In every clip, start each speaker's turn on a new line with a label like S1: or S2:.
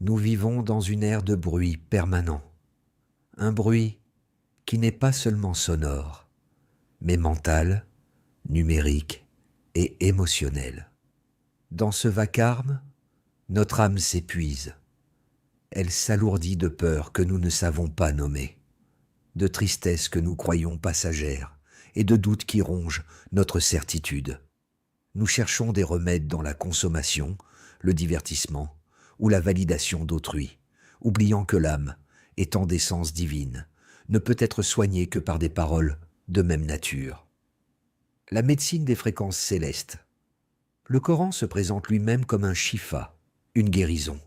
S1: Nous vivons dans une ère de bruit permanent. Un bruit qui n'est pas seulement sonore, mais mental, numérique et émotionnel. Dans ce vacarme, notre âme s'épuise. Elle s'alourdit de peurs que nous ne savons pas nommer, de tristesses que nous croyons passagères et de doutes qui rongent notre certitude. Nous cherchons des remèdes dans la consommation, le divertissement ou la validation d'autrui, oubliant que l'âme, étant d'essence divine, ne peut être soignée que par des paroles de même nature. La médecine des fréquences célestes. Le Coran se présente lui-même comme un shifa, une guérison.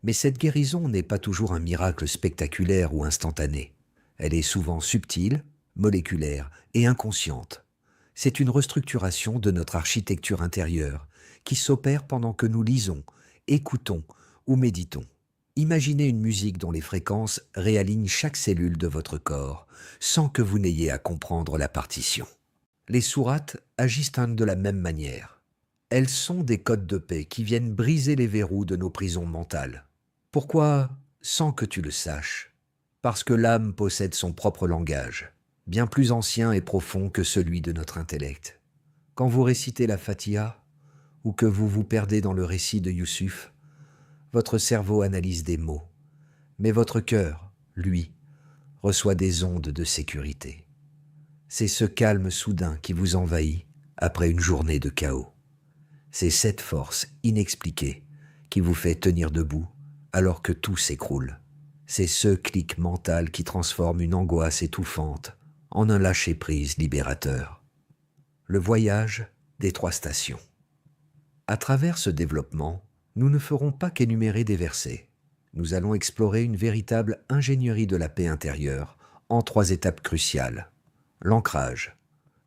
S1: Mais cette guérison n'est pas toujours un miracle spectaculaire ou instantané. Elle est souvent subtile, moléculaire et inconsciente. C'est une restructuration de notre architecture intérieure qui s'opère pendant que nous lisons, écoutons ou méditons. Imaginez une musique dont les fréquences réalignent chaque cellule de votre corps, sans que vous n'ayez à comprendre la partition. Les sourates agissent de la même manière. Elles sont des codes de paix qui viennent briser les verrous de nos prisons mentales. Pourquoi sans que tu le saches? Parce que l'âme possède son propre langage, bien plus ancien et profond que celui de notre intellect. Quand vous récitez la Fatiha, ou que vous vous perdez dans le récit de Youssouf, votre cerveau analyse des mots, mais votre cœur, lui, reçoit des ondes de sécurité. C'est ce calme soudain qui vous envahit après une journée de chaos. C'est cette force inexpliquée qui vous fait tenir debout alors que tout s'écroule. C'est ce clic mental qui transforme une angoisse étouffante en un lâcher-prise libérateur. Le voyage des 3 stations. À travers ce développement, nous ne ferons pas qu'énumérer des versets. Nous allons explorer une véritable ingénierie de la paix intérieure en 3 étapes cruciales. L'ancrage.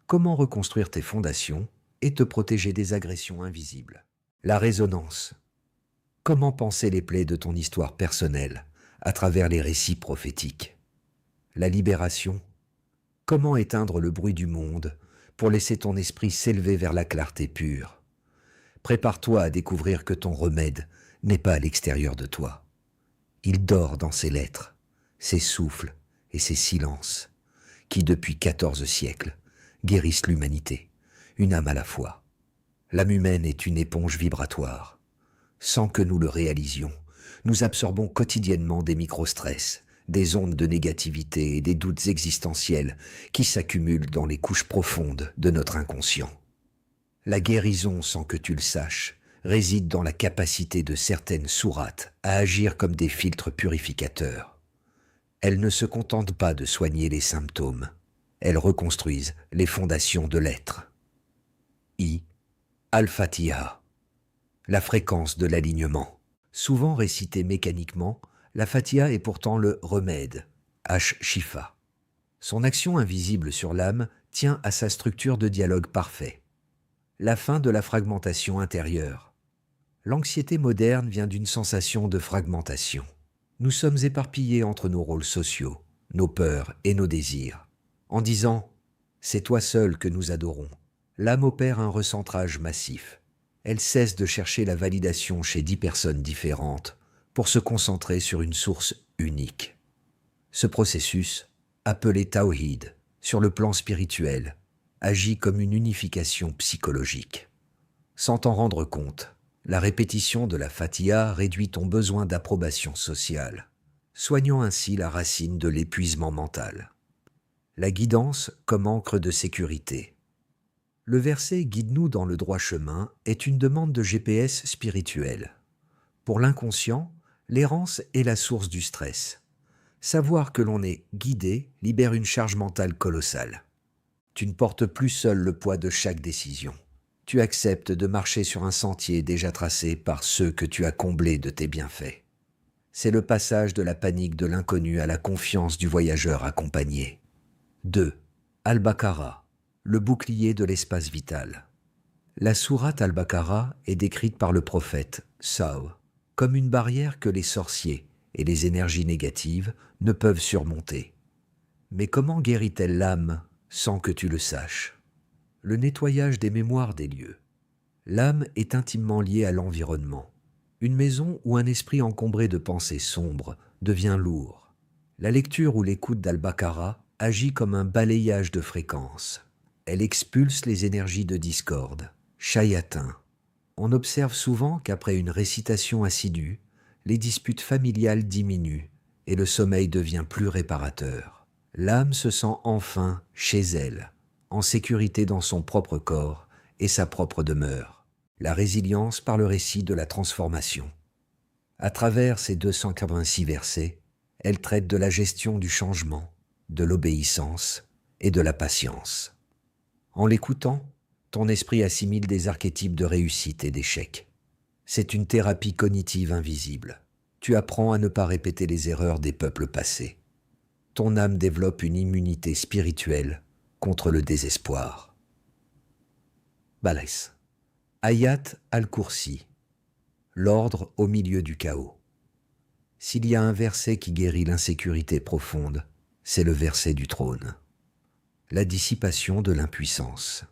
S1: Comment reconstruire tes fondations et te protéger des agressions invisibles. La résonance. Comment penser les plaies de ton histoire personnelle à travers les récits prophétiques. La libération. Comment éteindre le bruit du monde pour laisser ton esprit s'élever vers la clarté pure. Prépare-toi à découvrir que ton remède n'est pas à l'extérieur de toi. Il dort dans ses lettres, ses souffles et ses silences, qui depuis 14 siècles guérissent l'humanité, une âme à la fois. L'âme humaine est une éponge vibratoire. Sans que nous le réalisions, nous absorbons quotidiennement des microstress, des ondes de négativité et des doutes existentiels qui s'accumulent dans les couches profondes de notre inconscient. La guérison, sans que tu le saches, réside dans la capacité de certaines sourates à agir comme des filtres purificateurs. Elles ne se contentent pas de soigner les symptômes, elles reconstruisent les fondations de l'être. Al-Fatiha, la fréquence de l'alignement. Souvent récitée mécaniquement, la Fatiha est pourtant le remède, H-Shifa. Son action invisible sur l'âme tient à sa structure de dialogue parfait. La fin de la fragmentation intérieure. L'anxiété moderne vient d'une sensation de fragmentation. Nous sommes éparpillés entre nos rôles sociaux, nos peurs et nos désirs. En disant « c'est toi seul que nous adorons », l'âme opère un recentrage massif. Elle cesse de chercher la validation chez 10 personnes différentes pour se concentrer sur une source unique. Ce processus, appelé Tawhid sur le plan spirituel, agit comme une unification psychologique. Sans t'en rendre compte, la répétition de la Fatiha réduit ton besoin d'approbation sociale, soignant ainsi la racine de l'épuisement mental. La guidance comme ancre de sécurité. Le verset « Guide-nous dans le droit chemin » est une demande de GPS spirituel. Pour l'inconscient, l'errance est la source du stress. Savoir que l'on est guidé libère une charge mentale colossale. Tu ne portes plus seul le poids de chaque décision. Tu acceptes de marcher sur un sentier déjà tracé par ceux que tu as comblés de tes bienfaits. C'est le passage de la panique de l'inconnu à la confiance du voyageur accompagné. 2. Al-Baqarah, le bouclier de l'espace vital. La sourate Al-Baqarah est décrite par le prophète, Saw, comme une barrière que les sorciers et les énergies négatives ne peuvent surmonter. Mais comment guérit-elle l'âme sans que tu le saches? Le nettoyage des mémoires des lieux. L'âme est intimement liée à l'environnement. Une maison où un esprit encombré de pensées sombres devient lourd. La lecture ou l'écoute d'Al-Baqarah agit comme un balayage de fréquences. Elle expulse les énergies de discorde, shayatin. On observe souvent qu'après une récitation assidue, les disputes familiales diminuent et le sommeil devient plus réparateur. L'âme se sent enfin chez elle, en sécurité dans son propre corps et sa propre demeure. La résilience par le récit de la transformation. À travers ces 286 versets, elle traite de la gestion du changement, de l'obéissance et de la patience. En l'écoutant, ton esprit assimile des archétypes de réussite et d'échec. C'est une thérapie cognitive invisible. Tu apprends à ne pas répéter les erreurs des peuples passés. Ton âme développe une immunité spirituelle contre le désespoir. Balès. Ayat al-Kursi. L'ordre au milieu du chaos. S'il y a un verset qui guérit l'insécurité profonde, c'est le verset du trône. La dissipation de l'impuissance.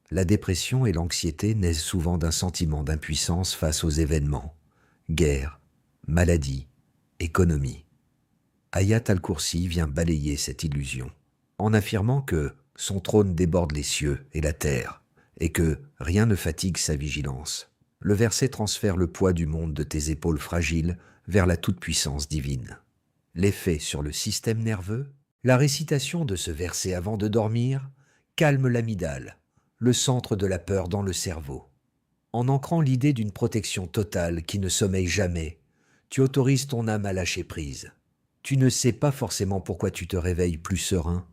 S1: La dépression et l'anxiété naissent souvent d'un sentiment d'impuissance face aux événements, guerre, maladie, économie. Ayat al-Kursi vient balayer cette illusion, en affirmant que son trône déborde les cieux et la terre, et que rien ne fatigue sa vigilance. Le verset transfère le poids du monde de tes épaules fragiles vers la toute-puissance divine. L'effet sur le système nerveux. La récitation de ce verset avant de dormir calme l'amygdale, le centre de la peur dans le cerveau. En ancrant l'idée d'une protection totale qui ne sommeille jamais, tu autorises ton âme à lâcher prise. Tu ne sais pas forcément pourquoi tu te réveilles plus serein,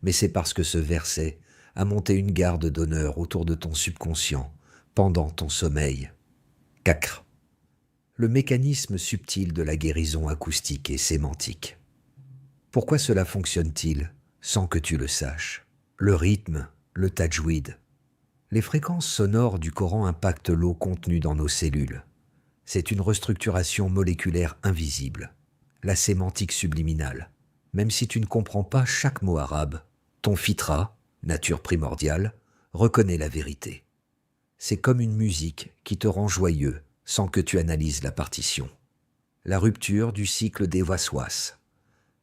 S1: mais c'est parce que ce verset a monté une garde d'honneur autour de ton subconscient pendant ton sommeil. 4. Le mécanisme subtil de la guérison acoustique et sémantique. Pourquoi cela fonctionne-t-il sans que tu le saches? Le rythme, le tajwid. Les fréquences sonores du Coran impactent l'eau contenue dans nos cellules. C'est une restructuration moléculaire invisible, la sémantique subliminale. Même si tu ne comprends pas chaque mot arabe, ton fitra, nature primordiale, reconnaît la vérité. C'est comme une musique qui te rend joyeux sans que tu analyses la partition. La rupture du cycle des waswas.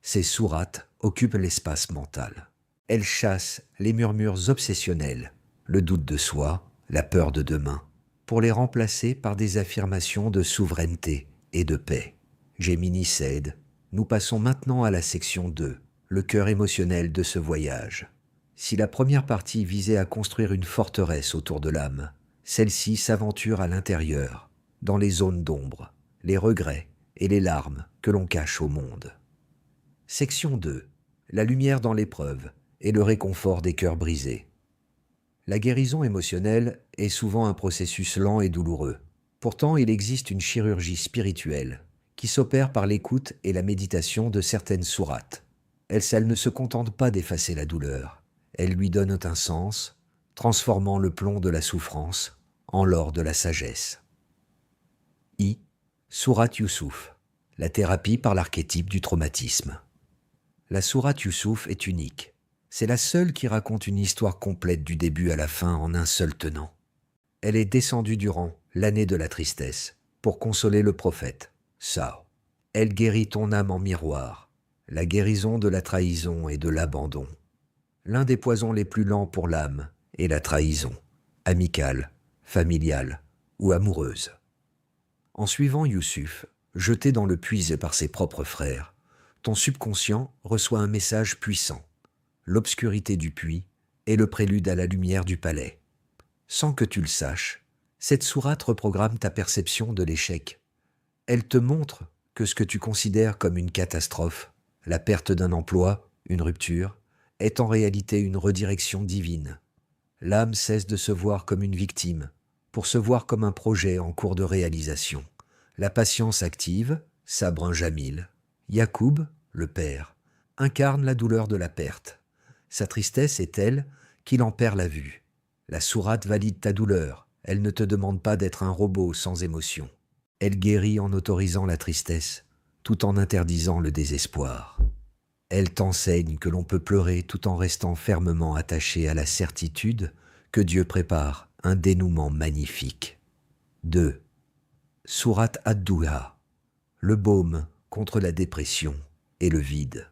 S1: Ces sourates occupent l'espace mental. Elles chassent les murmures obsessionnels, le doute de soi, la peur de demain, pour les remplacer par des affirmations de souveraineté et de paix. Gemini cède. Nous passons maintenant à la section 2, le cœur émotionnel de ce voyage. Si la première partie visait à construire une forteresse autour de l'âme, celle-ci s'aventure à l'intérieur, dans les zones d'ombre, les regrets et les larmes que l'on cache au monde. Section 2. La lumière dans l'épreuve et le réconfort des cœurs brisés. La guérison émotionnelle est souvent un processus lent et douloureux. Pourtant, il existe une chirurgie spirituelle qui s'opère par l'écoute et la méditation de certaines sourates. Elles ne se contentent pas d'effacer la douleur. Elles lui donnent un sens, transformant le plomb de la souffrance en l'or de la sagesse. Sourate Youssouf, la thérapie par l'archétype du traumatisme. La sourate Youssouf est unique. C'est la seule qui raconte une histoire complète du début à la fin en un seul tenant. Elle est descendue durant l'année de la tristesse pour consoler le prophète, Sao. Elle guérit ton âme en miroir, la guérison de la trahison et de l'abandon. L'un des poisons les plus lents pour l'âme est la trahison, amicale, familiale ou amoureuse. En suivant Youssouf, jeté dans le puits par ses propres frères, ton subconscient reçoit un message puissant. L'obscurité du puits est le prélude à la lumière du palais. Sans que tu le saches, cette sourate reprogramme ta perception de l'échec. Elle te montre que ce que tu considères comme une catastrophe, la perte d'un emploi, une rupture, est en réalité une redirection divine. L'âme cesse de se voir comme une victime, pour se voir comme un projet en cours de réalisation. La patience active, Sabrin Jamil, Yacoub, le père, incarne la douleur de la perte. Sa tristesse est telle qu'il en perd la vue. La sourate valide ta douleur, elle ne te demande pas d'être un robot sans émotion. Elle guérit en autorisant la tristesse, tout en interdisant le désespoir. Elle t'enseigne que l'on peut pleurer tout en restant fermement attaché à la certitude que Dieu prépare un dénouement magnifique. 2. Sourate Ad-Duha, le baume contre la dépression et le vide.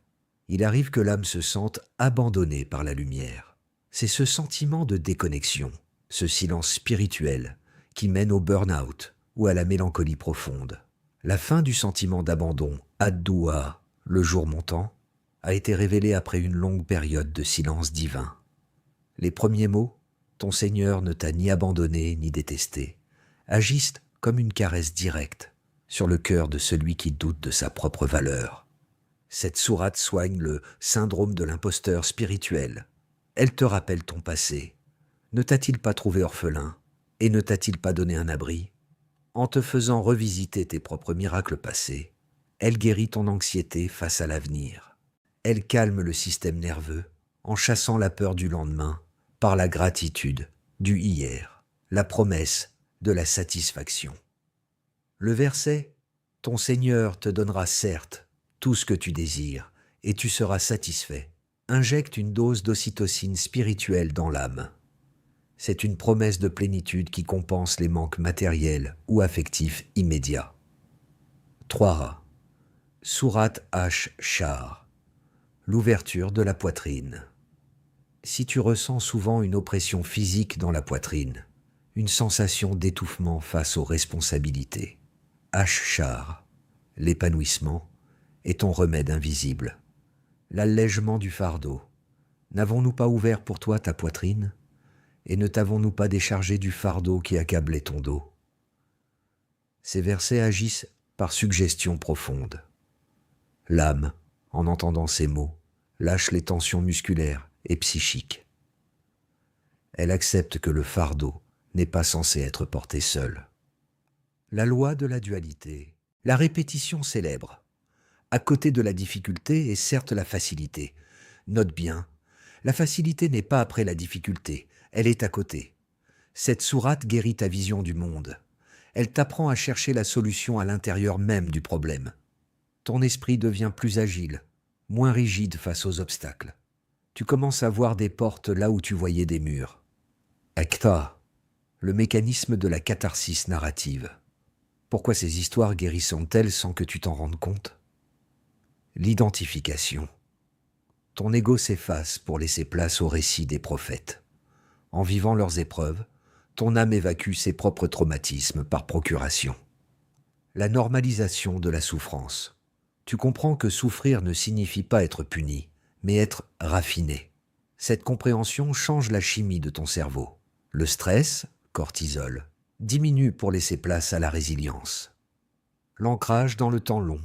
S1: Il arrive que l'âme se sente abandonnée par la lumière. C'est ce sentiment de déconnexion, ce silence spirituel qui mène au burn-out ou à la mélancolie profonde. La fin du sentiment d'abandon, Ad-Duha, le jour montant, a été révélée après une longue période de silence divin. Les premiers mots, ton Seigneur ne t'a ni abandonné ni détesté, agissent comme une caresse directe sur le cœur de celui qui doute de sa propre valeur. Cette sourate soigne le syndrome de l'imposteur spirituel. Elle te rappelle ton passé. Ne t'a-t-il pas trouvé orphelin et ne t'a-t-il pas donné un abri? En te faisant revisiter tes propres miracles passés, elle guérit ton anxiété face à l'avenir. Elle calme le système nerveux en chassant la peur du lendemain par la gratitude du hier, la promesse de la satisfaction. Le verset « Ton Seigneur te donnera certes tout ce que tu désires et tu seras satisfait » injecte une dose d'ocytocine spirituelle dans l'âme. C'est une promesse de plénitude qui compense les manques matériels ou affectifs immédiats. 3. Sourate Ash-Shar, l'ouverture de la poitrine. Si tu ressens souvent une oppression physique dans la poitrine, une sensation d'étouffement face aux responsabilités, Ash-Shar, l'épanouissement, est ton remède invisible. L'allègement du fardeau. N'avons-nous pas ouvert pour toi ta poitrine et ne t'avons-nous pas déchargé du fardeau qui accablait ton dos? Ces versets agissent par suggestion profonde. L'âme, en entendant ces mots, lâche les tensions musculaires et psychiques. Elle accepte que le fardeau n'est pas censé être porté seul. La loi de la dualité, la répétition célèbre. À côté de la difficulté est certes la facilité. Note bien, la facilité n'est pas après la difficulté, elle est à côté. Cette sourate guérit ta vision du monde. Elle t'apprend à chercher la solution à l'intérieur même du problème. Ton esprit devient plus agile, moins rigide face aux obstacles. Tu commences à voir des portes là où tu voyais des murs. Akta, le mécanisme de la catharsis narrative. Pourquoi ces histoires guérissent-elles sans que tu t'en rendes compte? L'identification. Ton ego s'efface pour laisser place au récit des prophètes. En vivant leurs épreuves, ton âme évacue ses propres traumatismes par procuration. La normalisation de la souffrance. Tu comprends que souffrir ne signifie pas être puni, mais être raffiné. Cette compréhension change la chimie de ton cerveau. Le stress, cortisol, diminue pour laisser place à la résilience. L'ancrage dans le temps long.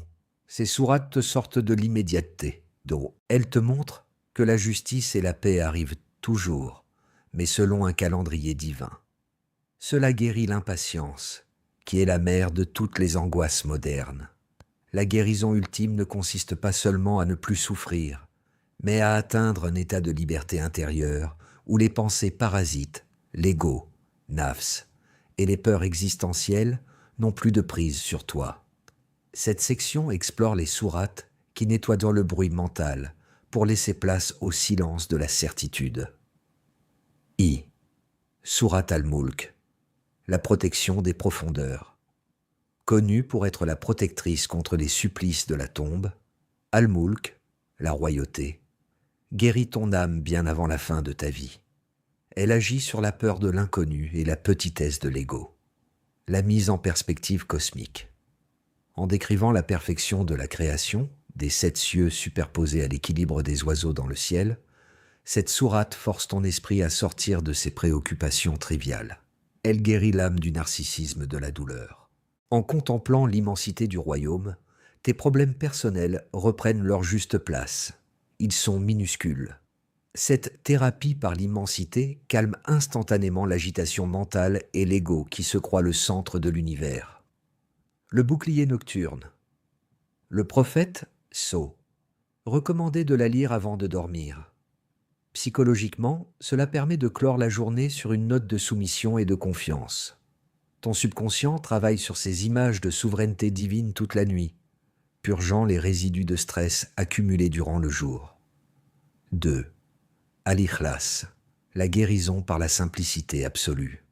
S1: Ces sourates te sortent de l'immédiateté. Elles te montrent que la justice et la paix arrivent toujours, mais selon un calendrier divin. Cela guérit l'impatience, qui est la mère de toutes les angoisses modernes. La guérison ultime ne consiste pas seulement à ne plus souffrir, mais à atteindre un état de liberté intérieure où les pensées parasites, l'ego, nafs, et les peurs existentielles n'ont plus de prise sur toi. Cette section explore les sourates qui nettoient dans le bruit mental pour laisser place au silence de la certitude. Sourate Al-Mulk, la protection des profondeurs. Connue pour être la protectrice contre les supplices de la tombe, Al-Mulk, la royauté, guérit ton âme bien avant la fin de ta vie. Elle agit sur la peur de l'inconnu et la petitesse de l'ego. La mise en perspective cosmique. En décrivant la perfection de la création, des 7 cieux superposés à l'équilibre des oiseaux dans le ciel, cette sourate force ton esprit à sortir de ses préoccupations triviales. Elle guérit l'âme du narcissisme de la douleur. En contemplant l'immensité du royaume, tes problèmes personnels reprennent leur juste place. Ils sont minuscules. Cette thérapie par l'immensité calme instantanément l'agitation mentale et l'ego qui se croit le centre de l'univers. Le bouclier nocturne. Le prophète, So, recommandait de la lire avant de dormir. Psychologiquement, cela permet de clore la journée sur une note de soumission et de confiance. Ton subconscient travaille sur ces images de souveraineté divine toute la nuit, purgeant les résidus de stress accumulés durant le jour. 2. Al-Ikhlas, la guérison par la simplicité absolue.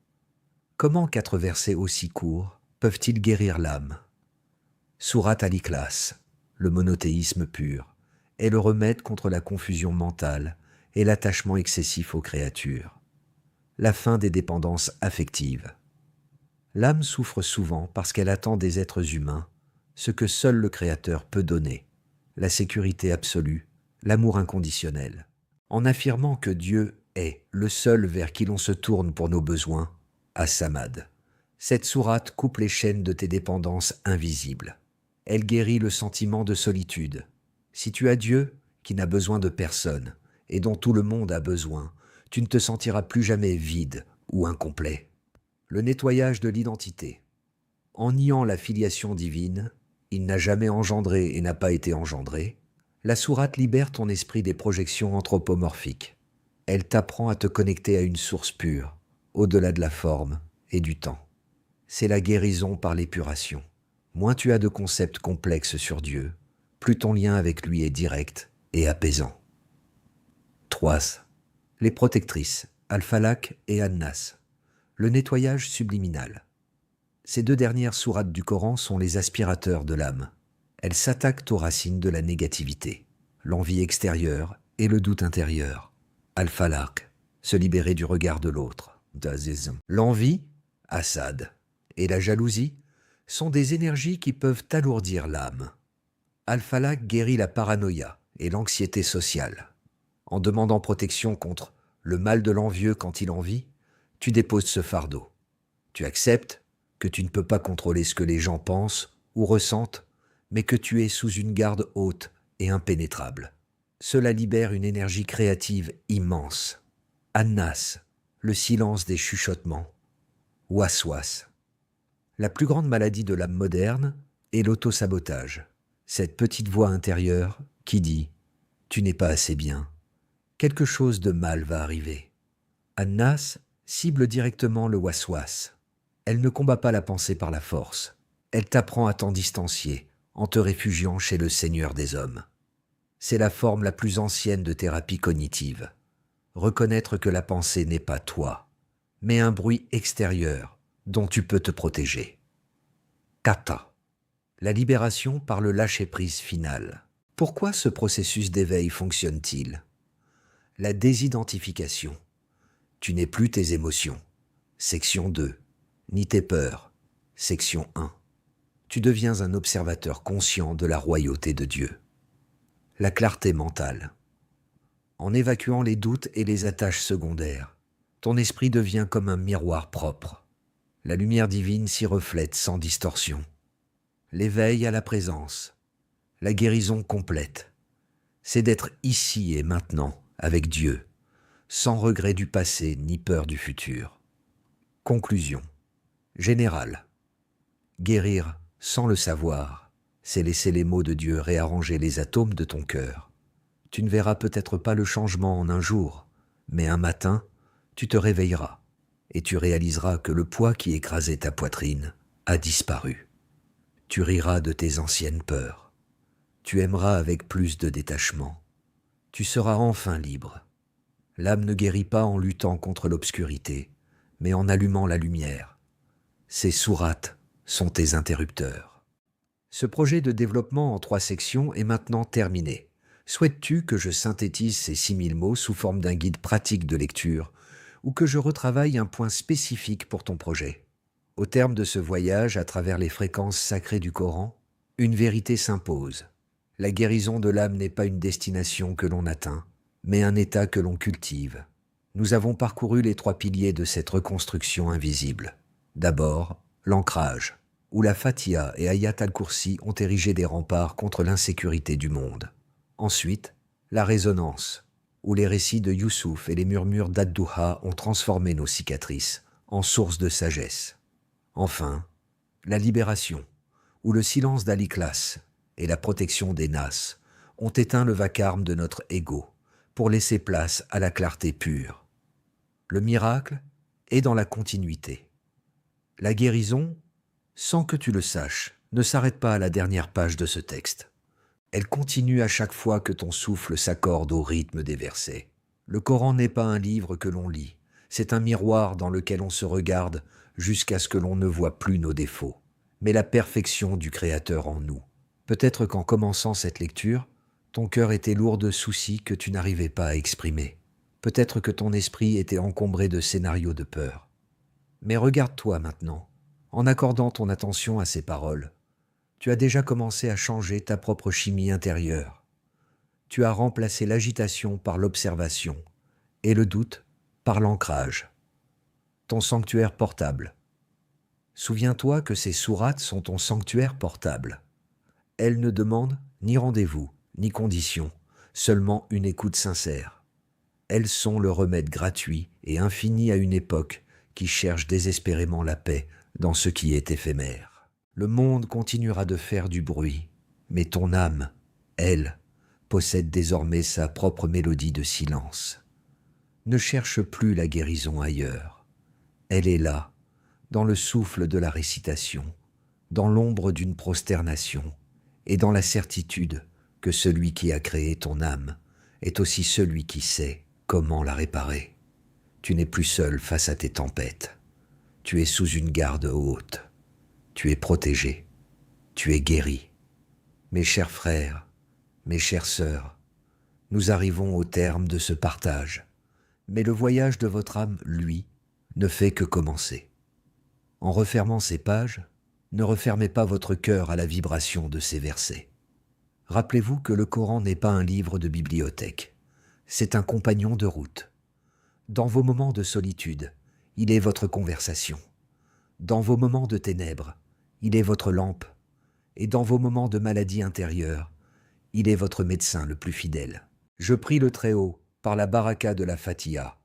S1: Comment 4 versets aussi courts peuvent-ils guérir l'âme? Sourate Al-Ikhlas, le monothéisme pur, est le remède contre la confusion mentale et l'attachement excessif aux créatures. La fin des dépendances affectives. L'âme souffre souvent parce qu'elle attend des êtres humains ce que seul le Créateur peut donner, la sécurité absolue, l'amour inconditionnel. En affirmant que Dieu est le seul vers qui l'on se tourne pour nos besoins, As-Samad. Cette sourate coupe les chaînes de tes dépendances invisibles. Elle guérit le sentiment de solitude. Si tu as Dieu, qui n'a besoin de personne, et dont tout le monde a besoin, tu ne te sentiras plus jamais vide ou incomplet. Le nettoyage de l'identité. En niant la filiation divine, il n'a jamais engendré et n'a pas été engendré, la sourate libère ton esprit des projections anthropomorphiques. Elle t'apprend à te connecter à une source pure, au-delà de la forme et du temps. C'est la guérison par l'épuration. Moins tu as de concepts complexes sur Dieu, plus ton lien avec lui est direct et apaisant. 3. Les protectrices, Al-Falaq et An-Nas. Le nettoyage subliminal. Ces deux dernières sourates du Coran sont les aspirateurs de l'âme. Elles s'attaquent aux racines de la négativité, l'envie extérieure et le doute intérieur. Al-Falaq, se libérer du regard de l'autre. L'envie, Assad, et la jalousie sont des énergies qui peuvent alourdir l'âme. Al-Falaq guérit la paranoïa et l'anxiété sociale. En demandant protection contre le mal de l'envieux quand il envie, tu déposes ce fardeau. Tu acceptes que tu ne peux pas contrôler ce que les gens pensent ou ressentent, mais que tu es sous une garde haute et impénétrable. Cela libère une énergie créative immense. An-Nas, le silence des chuchotements. Waswas. La plus grande maladie de l'âme moderne est l'autosabotage. Cette petite voix intérieure qui dit « Tu n'es pas assez bien ». Quelque chose de mal va arriver. An-Nas cible directement le waswas. Elle ne combat pas la pensée par la force. Elle t'apprend à t'en distancier en te réfugiant chez le Seigneur des hommes. C'est la forme la plus ancienne de thérapie cognitive. Reconnaître que la pensée n'est pas toi, mais un bruit extérieur dont tu peux te protéger. Kata. La libération par le lâcher-prise final. Pourquoi ce processus d'éveil fonctionne-t-il? La désidentification. Tu n'es plus tes émotions. Section 2. Ni tes peurs. Section 1. Tu deviens un observateur conscient de la royauté de Dieu. La clarté mentale. En évacuant les doutes et les attaches secondaires, ton esprit devient comme un miroir propre. La lumière divine s'y reflète sans distorsion. L'éveil à la présence, la guérison complète, c'est d'être ici et maintenant avec Dieu, sans regret du passé ni peur du futur. Conclusion. Générale. Guérir sans le savoir, c'est laisser les mots de Dieu réarranger les atomes de ton cœur. Tu ne verras peut-être pas le changement en un jour, mais un matin, tu te réveilleras et tu réaliseras que le poids qui écrasait ta poitrine a disparu. Tu riras de tes anciennes peurs. Tu aimeras avec plus de détachement. Tu seras enfin libre. L'âme ne guérit pas en luttant contre l'obscurité, mais en allumant la lumière. Ces sourates sont tes interrupteurs. Ce projet de développement en 3 sections est maintenant terminé. Souhaites-tu que je synthétise ces 6000 mots sous forme d'un guide pratique de lecture ou que je retravaille un point spécifique pour ton projet? Au terme de ce voyage à travers les fréquences sacrées du Coran, une vérité s'impose. La guérison de l'âme n'est pas une destination que l'on atteint, mais un état que l'on cultive. Nous avons parcouru les 3 piliers de cette reconstruction invisible. D'abord, l'ancrage, où la Fatiha et Ayat al-Kursi ont érigé des remparts contre l'insécurité du monde. Ensuite, la résonance, où les récits de Youssouf et les murmures d'Ad-Duha ont transformé nos cicatrices en sources de sagesse. Enfin, la libération, où le silence d'Al-Ikhlas et la protection des Nas ont éteint le vacarme de notre ego pour laisser place à la clarté pure. Le miracle est dans la continuité. La guérison, sans que tu le saches, ne s'arrête pas à la dernière page de ce texte. Elle continue à chaque fois que ton souffle s'accorde au rythme des versets. Le Coran n'est pas un livre que l'on lit, c'est un miroir dans lequel on se regarde jusqu'à ce que l'on ne voit plus nos défauts. mais la perfection du Créateur en nous. Peut-être qu'en commençant cette lecture, ton cœur était lourd de soucis que tu n'arrivais pas à exprimer. Peut-être que ton esprit était encombré de scénarios de peur. Mais regarde-toi maintenant, en accordant ton attention à ces paroles. Tu as déjà commencé à changer ta propre chimie intérieure. Tu as remplacé l'agitation par l'observation et le doute par l'ancrage. Ton sanctuaire portable. Souviens-toi que ces sourates sont ton sanctuaire portable. Elles ne demandent ni rendez-vous, ni condition, seulement une écoute sincère. Elles sont le remède gratuit et infini à une époque qui cherche désespérément la paix dans ce qui est éphémère. Le monde continuera de faire du bruit, mais ton âme, elle, possède désormais sa propre mélodie de silence. Ne cherche plus la guérison ailleurs. Elle est là, dans le souffle de la récitation, dans l'ombre d'une prosternation, et dans la certitude que celui qui a créé ton âme est aussi celui qui sait comment la réparer. Tu n'es plus seul face à tes tempêtes. Tu es sous une garde haute. Tu es protégé. Tu es guéri. Mes chers frères, mes chères sœurs, nous arrivons au terme de ce partage, mais le voyage de votre âme, lui, ne fait que commencer. En refermant ces pages, ne refermez pas votre cœur à la vibration de ces versets. Rappelez-vous que le Coran n'est pas un livre de bibliothèque, c'est un compagnon de route. Dans vos moments de solitude, il est votre conversation. Dans vos moments de ténèbres, il est votre lampe. Et dans vos moments de maladie intérieure, il est votre médecin le plus fidèle. Je prie le Très-Haut, par la baraka de la Fatiha,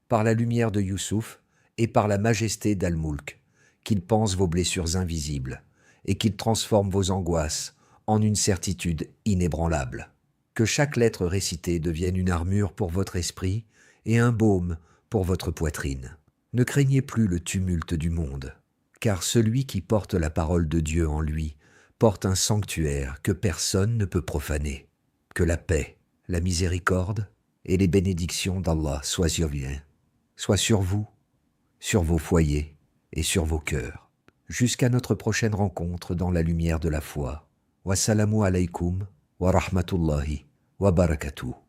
S1: par la lumière de Youssouf et par la majesté d'Al-Mulk, qu'il pense vos blessures invisibles et qu'il transforme vos angoisses en une certitude inébranlable. Que chaque lettre récitée devienne une armure pour votre esprit et un baume pour votre poitrine. Ne craignez plus le tumulte du monde, car celui qui porte la parole de Dieu en lui porte un sanctuaire que personne ne peut profaner. Que la paix, la miséricorde et les bénédictions d'Allah soient sur vous, sur vos foyers et sur vos cœurs. Jusqu'à notre prochaine rencontre dans la lumière de la foi. Wassalamu alaykum wa rahmatullahi wa barakatuh.